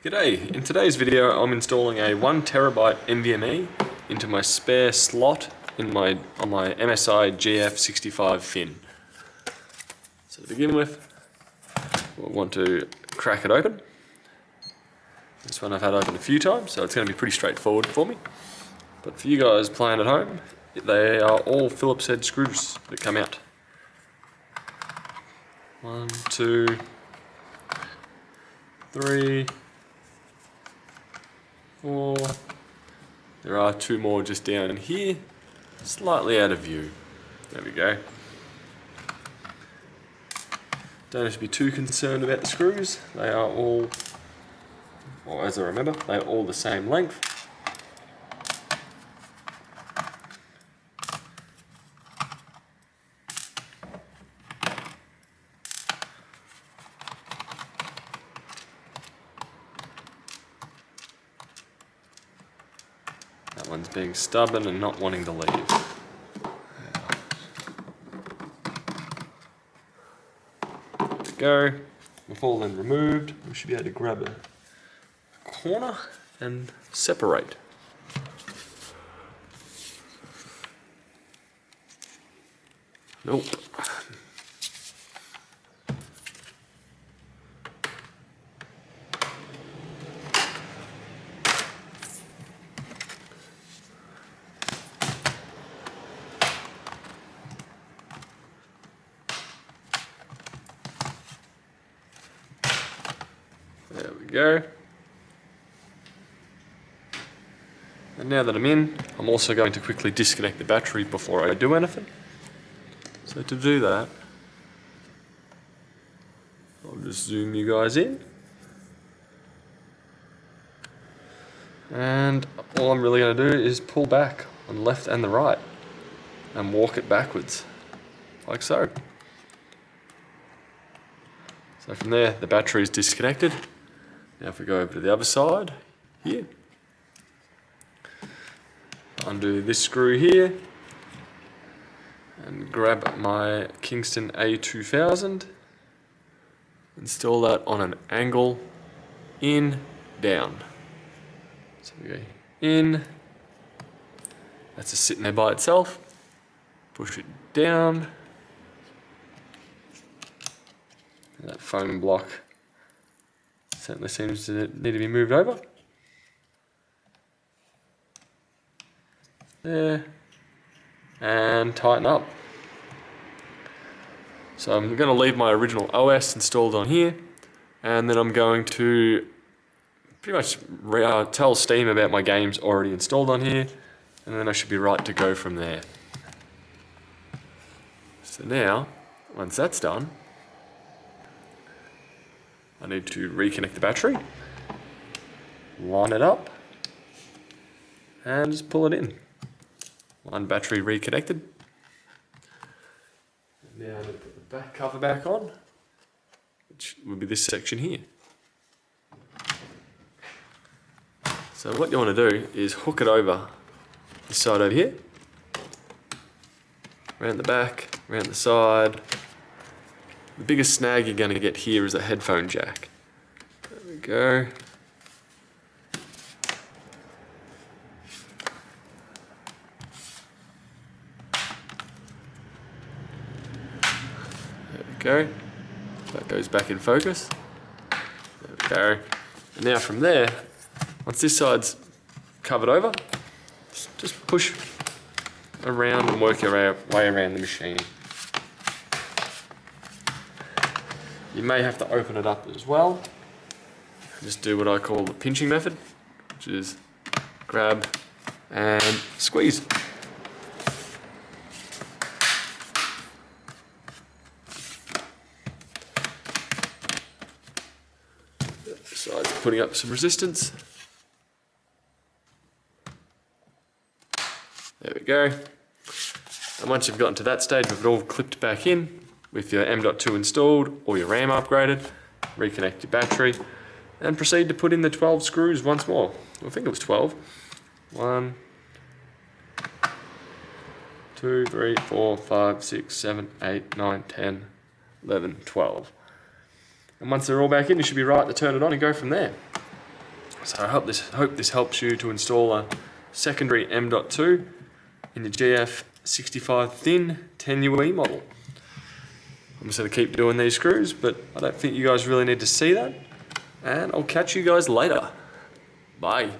G'day, in today's video I'm installing a 1TB NVMe into my spare slot on my MSI GF65 Thin. So to begin with, we'll want to crack it open. This one I've had open a few times, so it's going to be pretty straightforward for me. But for you guys playing at home, they are all Phillips head screws that come out. 1, 2, 3, 4. There are 2 more just down here, slightly out of view. There we go. Don't have to be too concerned about the screws. They are all, or as I remember, they are all the same length. That one's being stubborn and not wanting to leave. There we go. With all them removed, we should be able to grab a corner and separate. Nope. There we go. And now that I'm in, I'm also going to quickly disconnect the battery before I do anything. So to do that, I'll just zoom you guys in. And all I'm really going to do is pull back on the left and the right and walk it backwards, like so. So from there, the battery is disconnected. Now if we go over to the other side, here, undo this screw here, and grab my Kingston A2000, install that on an angle, in, down. So we go in, that's just sitting there by itself, push it down, and that foam block certainly seems to need to be moved over. There. And tighten up. So I'm going to leave my original OS installed on here, and then I'm going to pretty much tell Steam about my games already installed on here, and then I should be right to go from there. So now, once that's done, I need to reconnect the battery, line it up, and just pull it in. One battery reconnected. And now I'm going to put the back cover back on, which would be this section here. So what you want to do is hook it over this side over here, around the back, around the side. The biggest snag you're going to get here is a headphone jack. There we go. There we go. That goes back in focus. There we go. And now from there, once this side's covered over, just push around and work your way around the machine. You may have to open it up as well. Just do what I call the pinching method, which is grab and squeeze. So putting up some resistance. There we go. And once you've gotten to that stage with it all clipped back in, with your M.2 installed or your RAM upgraded, reconnect your battery and proceed to put in the 12 screws once more. I think it was 12. 1, 2, 3, 4, 5, 6, 7, 8, 9, 10, 11, 12. And once they're all back in, you should be right to turn it on and go from there. So I hope this helps you to install a secondary M.2 in your GF65 Thin 10UE model. I'm just going to keep doing these screws, but I don't think you guys really need to see that. And I'll catch you guys later. Bye.